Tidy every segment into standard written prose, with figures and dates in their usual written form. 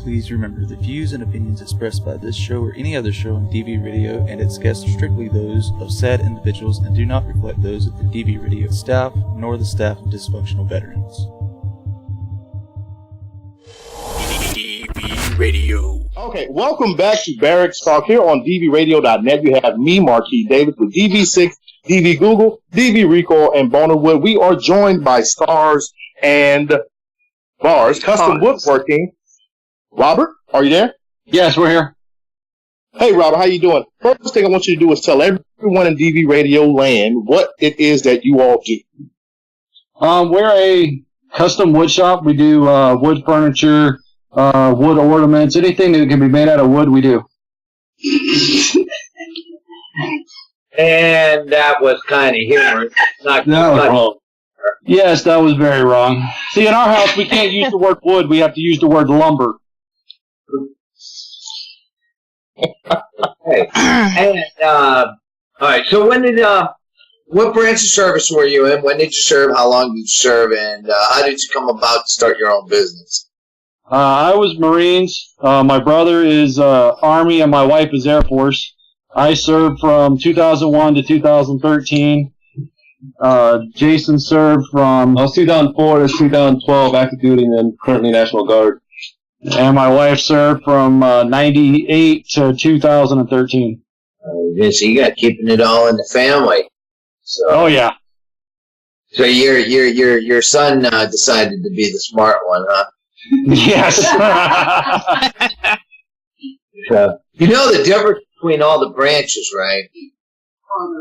please remember the views and opinions expressed by this show or any other show on DV Radio and its guests are strictly those of said individuals and do not reflect those of the DV Radio staff nor the staff of Dysfunctional Veterans. DV Radio. Okay, welcome back to Barracks Talk here on dvradio.net. You have me, Marquis Davis, with DV6, DV Google, DV Recoil, and Bonerwood. We are joined by Stars and Bars, Custom Woodworking. Robert, are you there? Yes, we're here. Hey, Robert, how you doing? First thing I want you to do is tell everyone in DV Radio land what it is that you all do. We're a custom wood shop. We do wood furniture, wood ornaments, anything that can be made out of wood, we do. And that was kind of humorous. That was wrong. Yes, that was very wrong. See, in our house, we can't use the word wood. We have to use the word lumber. Okay. And, all right, so when did, what branch of service were you in? When did you serve? How long did you serve? And how did you come about to start your own business? I was Marines. My brother is Army, and my wife is Air Force. I served from 2001 to 2013. Jason served from 2004 to 2012, active duty, and then currently National Guard. And my wife served from 98 to 2013. So you got keeping it all in the family. So, oh yeah. So your son decided to be the smart one, huh? Yes. So, you know the difference between all the branches, right?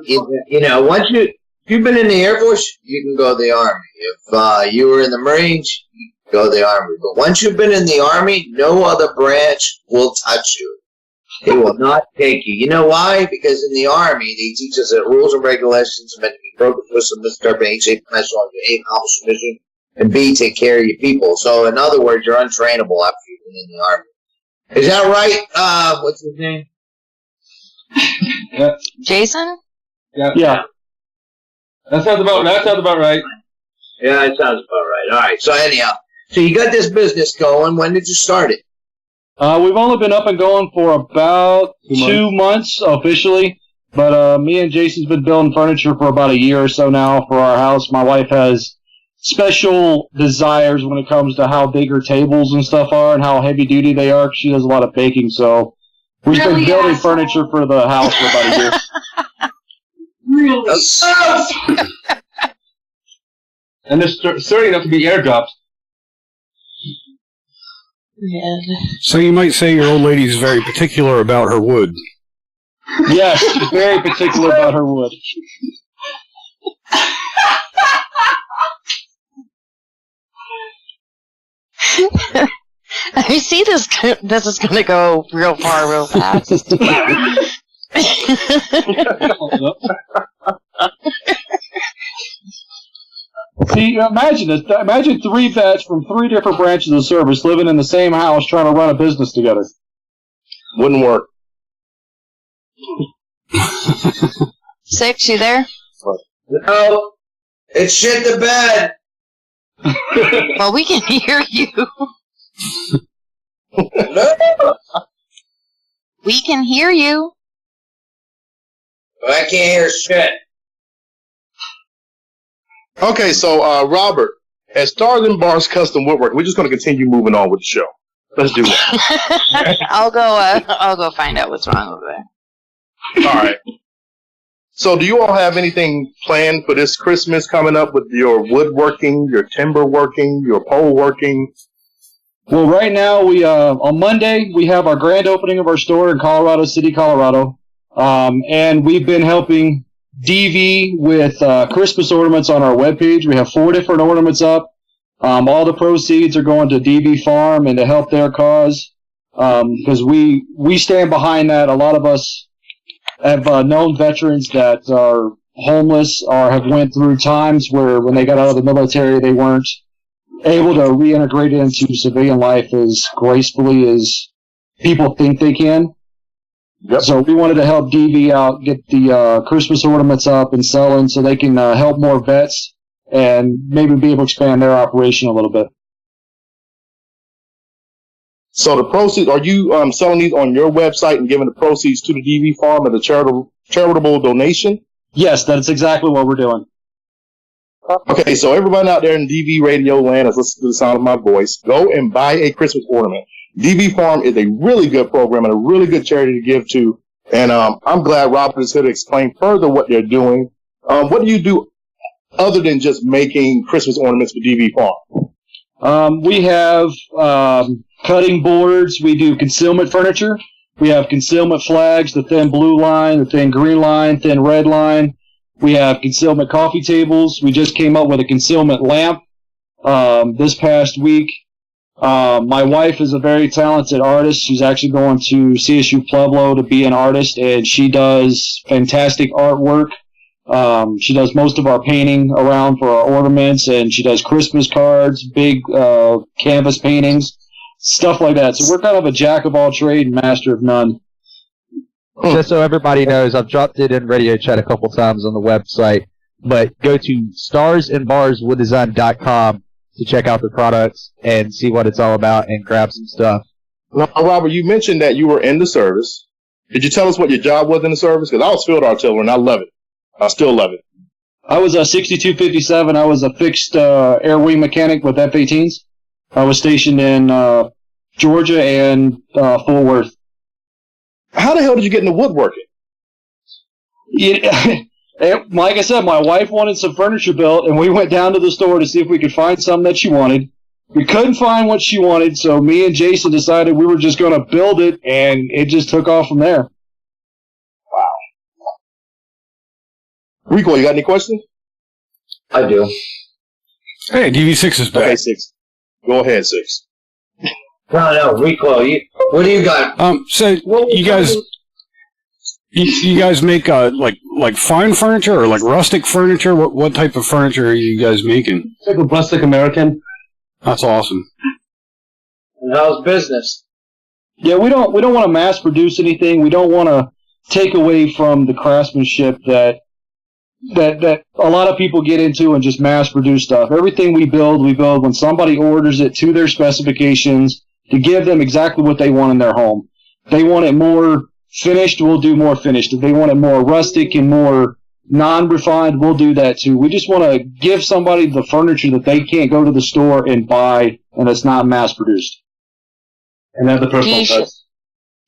You know, once if you've been in the Air Force, you can go to the Army. If you were in the Marines, you can go to the Army. But once you've been in the Army, no other branch will touch you. They will not take you. You know why? Because in the Army, they teach us that rules and regulations are meant to be broken, twisted, misinterpreted, A, safe, professional, A, accomplish the mission, and B, take care of your people. So, in other words, you're untrainable after you've been in the Army. Is that right? What's his name? Yeah. Jason? Yeah. That sounds about right. Yeah, it sounds about right. All right. So anyhow, so you got this business going. When did you start it? We've only been up and going for about 2 months officially, but me and Jason's been building furniture for about a year or so now for our house. My wife has special desires when it comes to how big her tables and stuff are and how heavy duty they are. She does a lot of baking, so we've been building furniture for the house for about a year. Really? And they're starting enough to be airdropped. Yeah. So you might say your old lady's very particular about her wood. Yes, she's very particular about her wood. I see this is going to go real far, real fast. See, imagine this. Imagine 3 vets from 3 different branches of service living in the same house trying to run a business together. Wouldn't work. 6, you there? No, it's shit the bed. Well, we can hear you. No, We can hear you. I can't hear shit. Okay, so Robert, as Stars and Bars Custom Woodwork, we're just going to continue moving on with the show. Let's do that. I'll go find out what's wrong over there. All right. So do you all have anything planned for this Christmas coming up with your woodworking, your timber working, your pole working? Well, right now, we on Monday, we have our grand opening of our store in Colorado City, Colorado. And we've been helping DV with Christmas ornaments on our webpage. We have 4 different ornaments up. All the proceeds are going to DV Farm and to help their cause. Because we stand behind that. A lot of us have known veterans that are homeless or have went through times where when they got out of the military, they weren't able to reintegrate into civilian life as gracefully as people think they can. Yep. So we wanted to help DV out, get the Christmas ornaments up and selling so they can help more vets and maybe be able to expand their operation a little bit. So the proceeds, are you selling these on your website and giving the proceeds to the DV Farm as a charitable donation? Yes, that's exactly what we're doing. Okay, so everybody out there in DV radio land is listening to the sound of my voice. Go and buy a Christmas ornament. DV Farm is a really good program and a really good charity to give to. And I'm glad Robert is here to explain further what they're doing. What do you do other than just making Christmas ornaments for DV Farm? We have cutting boards. We do concealment furniture. We have concealment flags, the thin blue line, the thin green line, thin red line. We have concealment coffee tables. We just came up with a concealment lamp this past week. My wife is a very talented artist. She's actually going to CSU Pueblo to be an artist, and she does fantastic artwork. She does most of our painting around for our ornaments, and she does Christmas cards, big canvas paintings, stuff like that. So we're kind of a jack of all trades and master of none. Just so everybody knows, I've dropped it in radio chat a couple times on the website, but go to starsandbarswooddesign.com to check out the products and see what it's all about and grab some stuff. Now, Robert, you mentioned that you were in the service. Did you tell us what your job was in the service? Because I was field artillery, and I love it. I still love it. I was a 6257. I was a fixed air wing mechanic with F-18s. I was stationed in Georgia and Fort Worth. How the hell did you get into woodworking? Like I said, my wife wanted some furniture built, and we went down to the store to see if we could find something that she wanted. We couldn't find what she wanted, so me and Jason decided we were just going to build it, and it just took off from there. Wow. Rico, you got any questions? I do. Hey, DV6 is back. Okay, 6. Go ahead, 6. No, Rico, what do you got? So you guys make like fine furniture or like rustic furniture? What type of furniture are you guys making? Like a rustic American. That's awesome. And how's business? Yeah, we don't want to mass produce anything. We don't want to take away from the craftsmanship that a lot of people get into and just mass produce stuff. Everything we build when somebody orders it to their specifications to give them exactly what they want in their home. If they want it more finished, we'll do more finished. If they want it more rustic and more non-refined, we'll do that too. We just want to give somebody the furniture that they can't go to the store and buy, and it's not mass produced. And have the personal touch.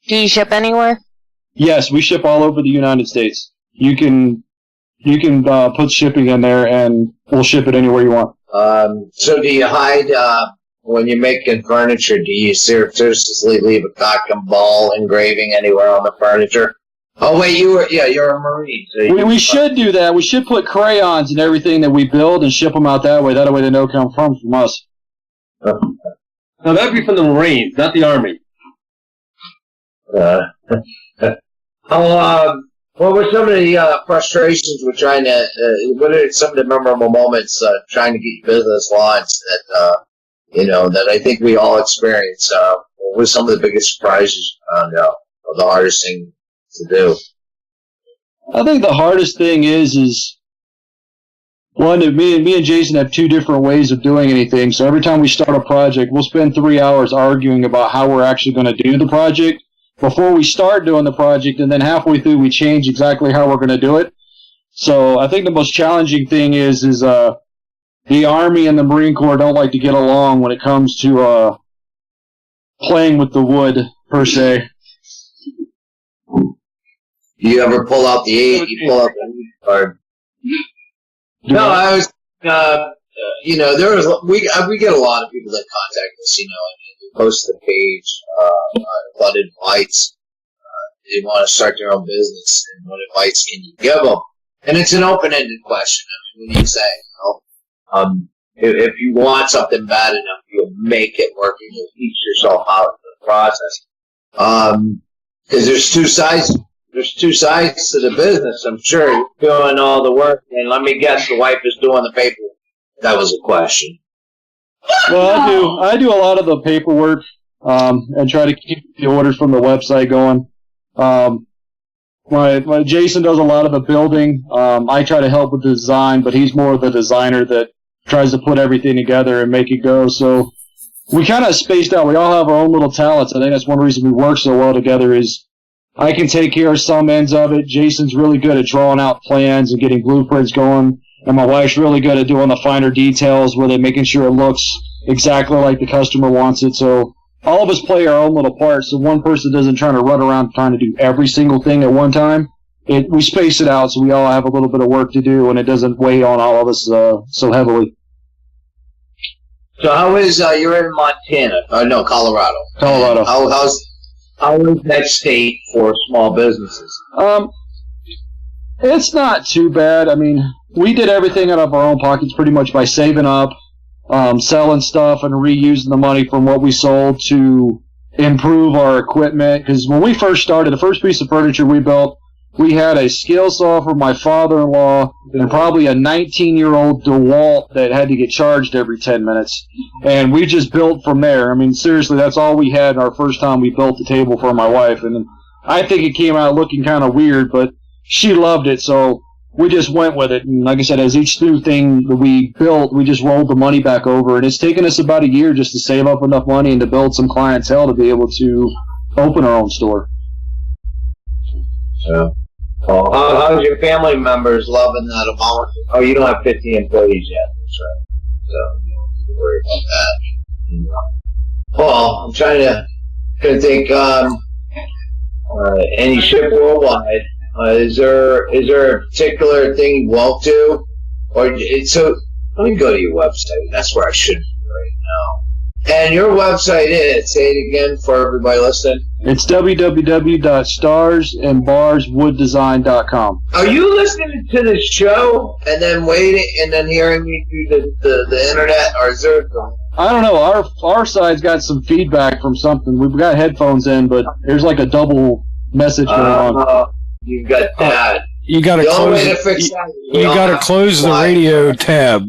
Do you ship anywhere? Yes, we ship all over the United States. You can put shipping in there, and we'll ship it anywhere you want. So do you hide, when you're making furniture, do you seriously leave a cock and ball engraving anywhere on the furniture? Oh, wait, you're a Marine. So we should do that. We should put crayons in everything that we build and ship them out that way. That way they know it comes from us. Now, that'd be from the Marines, not the Army. What were some of the frustrations with trying to, what are some of the memorable moments trying to get your business launched that I think we all experience? What were some of the biggest surprises you found out, or the hardest thing to do? I think the hardest thing is one, me and Jason have two different ways of doing anything. So every time we start a project, we'll spend 3 hours arguing about how we're actually going to do the project before we start doing the project, and then halfway through we change exactly how we're going to do it. So I think the most challenging thing is the Army and the Marine Corps don't like to get along when it comes to playing with the wood, per se. You ever pull out the 8? You pull out the card? No, I was, we get a lot of people that contact us, and they post the page, what advice, they want to start their own business, and what advice can you give them? And it's an open-ended question. I mean, when you say, if you want something bad enough, you'll make it work, and you'll teach yourself how to do the process. Because there's two sides. There's two sides to the business. I'm sure you're doing all the work, and let me guess, the wife is doing the paperwork. That was a question. Well, I do a lot of the paperwork and try to keep the orders from the website going. My Jason does a lot of the building. I try to help with the design, but he's more of the designer that tries to put everything together and make it go. So we kind of spaced out. We all have our own little talents. I think that's one reason we work so well together is I can take care of some ends of it. Jason's really good at drawing out plans and getting blueprints going. And my wife's really good at doing the finer details with it, making sure it looks exactly like the customer wants it. So all of us play our own little parts. So one person doesn't try to run around trying to do every single thing at one time. We space it out so we all have a little bit of work to do, and it doesn't weigh on all of us so heavily. So how is you're in Montana? No, Colorado. Colorado. How is that state for small businesses? It's not too bad. I mean, we did everything out of our own pockets pretty much by saving up, selling stuff, and reusing the money from what we sold to improve our equipment. Because when we first started, the first piece of furniture we built, we had a scale saw for my father-in-law and probably a 19-year-old DeWalt that had to get charged every 10 minutes. And we just built from there. I mean, seriously, that's all we had our first time we built the table for my wife. And I think it came out looking kind of weird, but she loved it, so we just went with it. And like I said, as each new thing that we built, we just rolled the money back over. And it's taken us about a year just to save up enough money and to build some clientele to be able to open our own store. Yeah. Oh, how's your family members loving that amount? Oh, you don't have 50 employees yet. That's right. So you don't need to worry about that. Well, I'm trying to think. And you ship worldwide. Is there a particular thing you won't do? So let me go to your website. That's where I should be right now. And your website is, say it again for everybody listening. It's www.starsandbarswooddesign.com. Are you listening to the show and then waiting and then hearing me through the internet, or is there? I don't know. Our side's got some feedback from something. We've got headphones in, but there's like a double message going on. You've got that. You got to close the radio tab.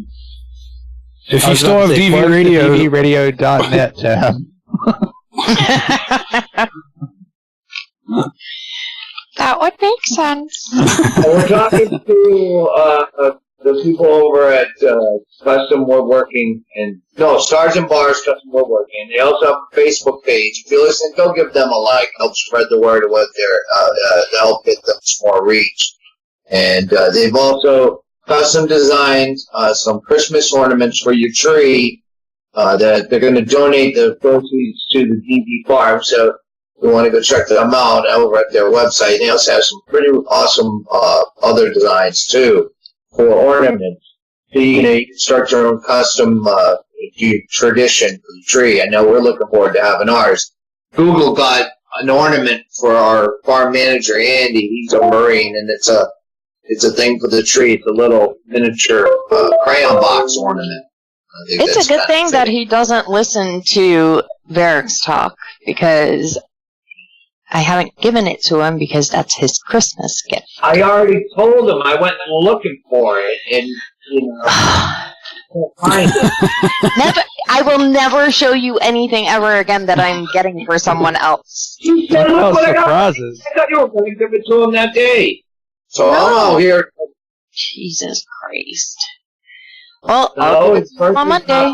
If you still have DV Radio, DVRadio.net tab. That would make sense. We're talking to the people over at Custom Woodworking Stars and Bars Custom Woodworking. They also have a Facebook page. If you listen, go give them a like. Help spread the word of what they're to help get them some more reach. And they've also custom designed some Christmas ornaments for your tree that they're going to donate the proceeds to the DB Farm. So we want to go check them out over at their website. They also have some pretty awesome other designs too for ornaments. So you can start your own custom tradition for the tree. I know we're looking forward to having ours. Google got an ornament for our farm manager Andy. He's a Marine, and it's a thing for the tree. It's a little miniature crayon box ornament. It's a good thing that he doesn't listen to Barracks Talk, because I haven't given it to him because that's his Christmas gift. I already told him. I went looking for it, and find it. I will never show you anything ever again that I'm getting for someone else. You said, look what surprises. I thought you were going to give it to him that day. So I'm out here. Jesus Christ. Well, I'll give it to him on Monday.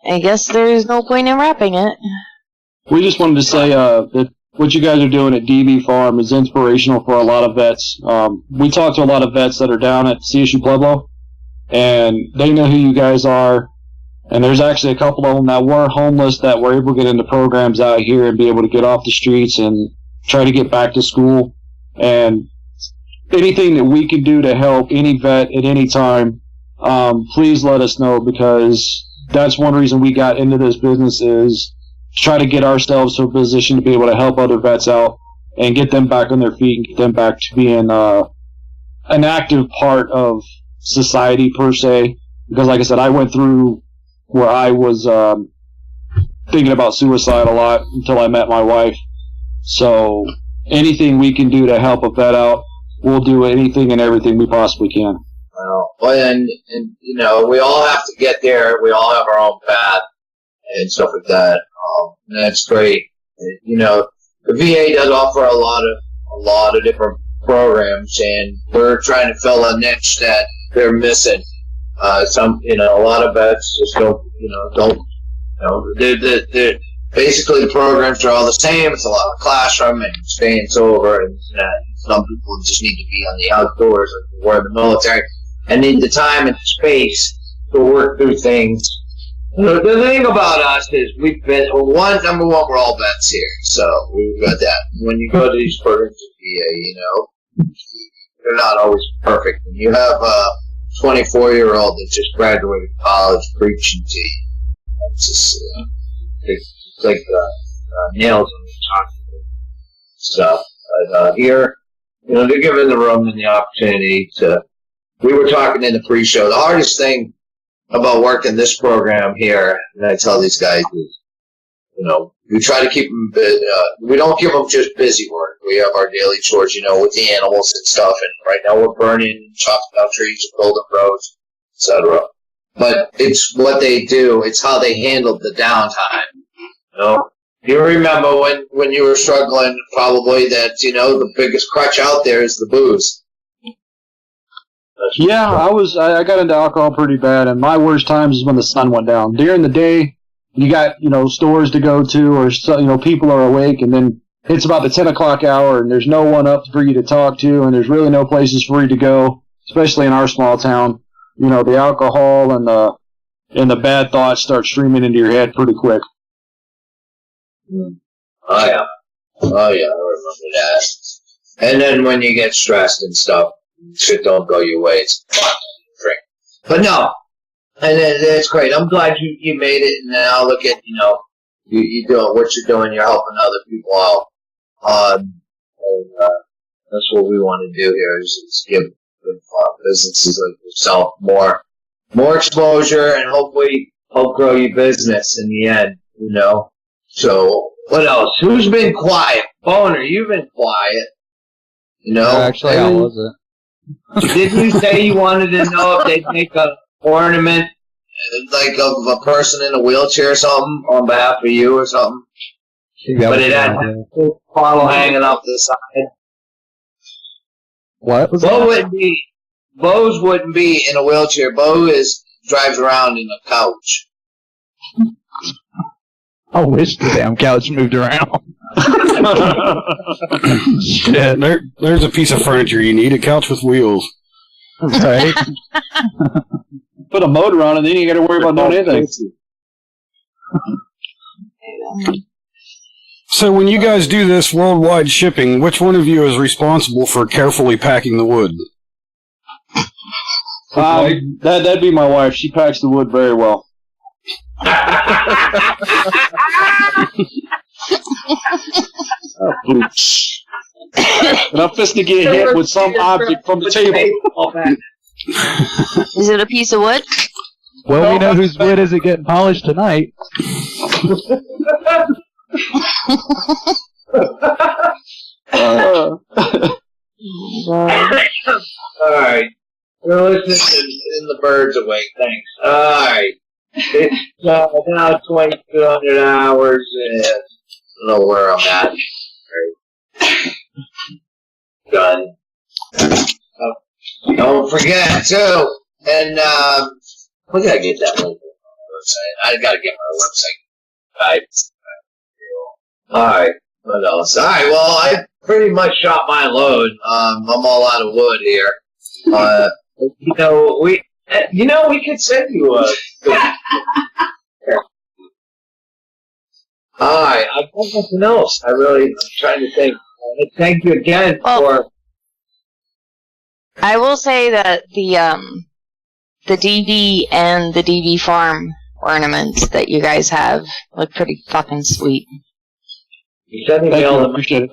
I guess there's no point in wrapping it. We just wanted to say that what you guys are doing at DB Farm is inspirational for a lot of vets. We talk to a lot of vets that are down at CSU Pueblo, and they know who you guys are. And there's actually a couple of them that were homeless that were able to get into programs out here and be able to get off the streets and try to get back to school. And anything that we can do to help any vet at any time, please let us know, because that's one reason we got into this business, is try to get ourselves to a position to be able to help other vets out and get them back on their feet and get them back to being an active part of society per se. Because like I said, I went through where I was thinking about suicide a lot until I met my wife. So anything we can do to help a vet out, we'll do anything and everything we possibly can. Well, and you know, we all have to get there. We all have our own path and stuff like that. And that's great. You know, the VA does offer a lot of different programs, and we're trying to fill a niche that they're missing. Some, a lot of vets just don't, they're basically the programs are all the same. It's a lot of classroom and staying sober, and some people just need to be on the outdoors, like we're in the military, and need the time and space to work through things. The thing about us is we've been, number one, we're all vets here, so we've got that. When you go to these programs at VA, they're not always perfect. When you have a 24-year-old that just graduated college preaching to you, it's just it's like nails on the chocolate stuff. But here, they're given the room and the opportunity to. We were talking in the pre-show. The hardest thing about working this program here, and I tell these guys, is, we try to keep them. We don't give them just busy work. We have our daily chores, with the animals and stuff. And right now we're burning, chopping down trees, building roads, etc. But it's what they do. It's how they handle the downtime. You remember when you were struggling, probably that the biggest crutch out there is the booze. Yeah, I got into alcohol pretty bad, and my worst times is when the sun went down. During the day, you got, stores to go to, or, people are awake, and then it's about the 10 o'clock hour, and there's no one up for you to talk to, and there's really no places for you to go, especially in our small town. The alcohol and the bad thoughts start streaming into your head pretty quick. Oh, yeah, I remember that. And then when you get stressed and stuff, shit don't go your way. It's fun to drink. But no, and it's great. I'm glad you made it, and now look at, you doing what you're doing. You're helping other people out. And that's what we want to do here is give businesses like yourself more exposure, and hopefully help grow your business in the end, So, what else? Who's been quiet? Boner, you've been quiet. Actually, I wasn't. Didn't you say you wanted to know if they'd make an ornament, like of a person in a wheelchair or something, on behalf of you or something? But it had a bottle hanging off the side. What was that? Bose wouldn't be in a wheelchair. Bo drives around in a couch. I wish the damn couch moved around. Shit, there's a piece of furniture you need, a couch with wheels. Right? Put a motor on it, then you got to worry about doing anything. So when you guys do this worldwide shipping, which one of you is responsible for carefully packing the wood? That'd be my wife. She packs the wood very well. And I'm fist to get hit with some object from the table. Is it a piece of wood? Well, we know whose wood isn't getting polished tonight. Alright. We're listening and the birds awake, thanks. Alright. It's now 2,200 hours, and I don't know where I'm at. Done. Don't forget, too. And, we gotta get that link on the website. I gotta get my website. Alright. What else? Alright, well, I pretty much shot my load. I'm all out of wood here. We could send you a... Alright, I've got nothing else. I'm trying to think. Thank you again for... I will say that the DV and the DV farm ornaments that you guys have look pretty fucking sweet. You send me all the appreciate it.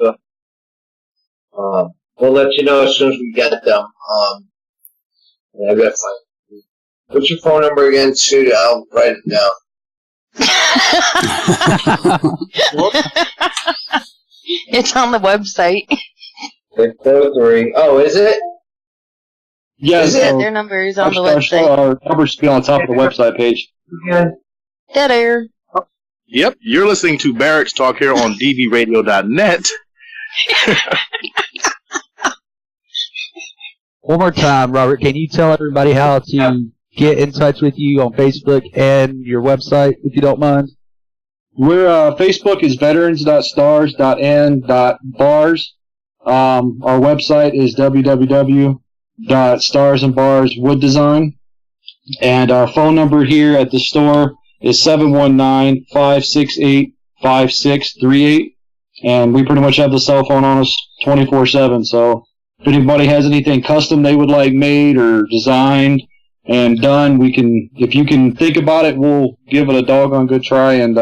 We'll let you know as soon as we get them. I got fine. What's your phone number again? Shoot, I'll write it down. It's on the website. 603. Oh, is it? Yes. Yeah, their number is on the website. Our number should be on top of the website page. Dead air. Yep, you're listening to Barracks Talk here on dvradio.net. One more time, Robert, can you tell everybody how to get in touch with you on Facebook and your website, if you don't mind? We're Facebook is veterans.stars.n.bars. Our website is www.starsandbarswooddesign. And our phone number here at the store is 719-568-5638. And we pretty much have the cell phone on us 24/7. So if anybody has anything custom they would like made or designed and done, if you can think about it, we'll give it a doggone good try, and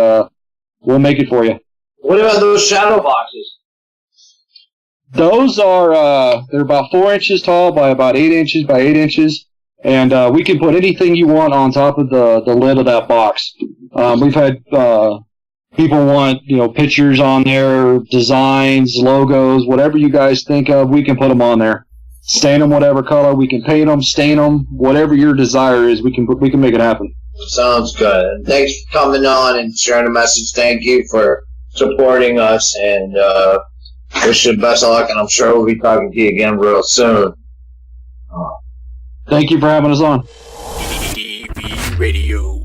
we'll make it for you. What about those shadow boxes? Those are they're about 4 inches tall by about 8 inches by 8 inches, and we can put anything you want on top of the lid of that box. We've had people want pictures on there, designs, logos, whatever you guys think of, we can put them on there. Stain them whatever color, we can paint them, stain them, whatever your desire is, we can make it happen. Sounds good. And thanks for coming on and sharing the message. Thank you for supporting us, and wish you the best of luck, and I'm sure we'll be talking to you again real soon. Thank you for having us on. DV Radio.